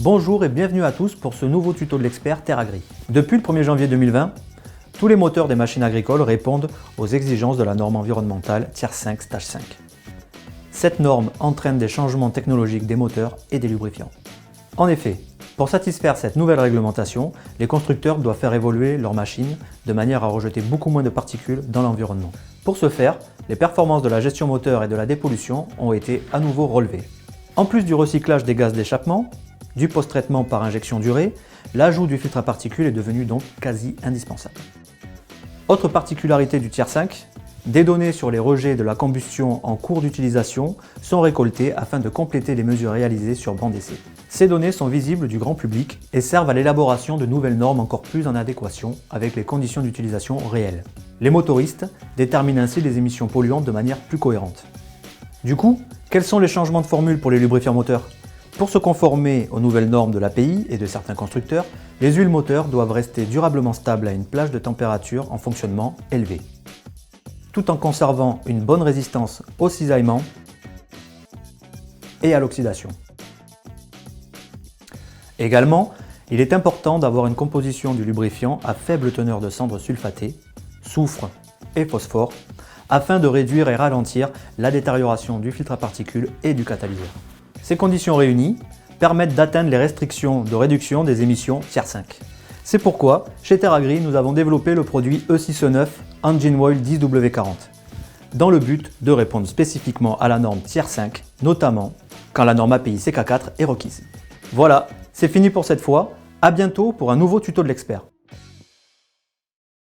Bonjour et bienvenue à tous pour ce nouveau tuto de l'expert Terre Agri. Depuis le 1er janvier 2020, tous les moteurs des machines agricoles répondent aux exigences de la norme environnementale Tier 5 Stage 5. Cette norme entraîne des changements technologiques des moteurs et des lubrifiants. En effet, pour satisfaire cette nouvelle réglementation, les constructeurs doivent faire évoluer leurs machines de manière à rejeter beaucoup moins de particules dans l'environnement. Pour ce faire, les performances de la gestion moteur et de la dépollution ont été à nouveau relevées. En plus du recyclage des gaz d'échappement, du post-traitement par injection durée, l'ajout du filtre à particules est devenu donc quasi indispensable. Autre particularité du Tier 5, des données sur les rejets de la combustion en cours d'utilisation sont récoltées afin de compléter les mesures réalisées sur banc d'essai. Ces données sont visibles du grand public et servent à l'élaboration de nouvelles normes encore plus en adéquation avec les conditions d'utilisation réelles. Les motoristes déterminent ainsi les émissions polluantes de manière plus cohérente. Du coup, quels sont les changements de formule pour les lubrifiants moteurs ? Pour se conformer aux nouvelles normes de l'API et de certains constructeurs, les huiles moteurs doivent rester durablement stables à une plage de température en fonctionnement élevé, tout en conservant une bonne résistance au cisaillement et à l'oxydation. Également, il est important d'avoir une composition du lubrifiant à faible teneur de cendres sulfatées, soufre et phosphore, afin de réduire et ralentir la détérioration du filtre à particules et du catalyseur. Ces conditions réunies permettent d'atteindre les restrictions de réduction des émissions Tier 5. C'est pourquoi, chez Terre Agri, nous avons développé le produit E6E9 Engine Oil 10W40, dans le but de répondre spécifiquement à la norme Tier 5, notamment quand la norme API CK4 est requise. Voilà, c'est fini pour cette fois. À bientôt pour un nouveau tuto de l'expert.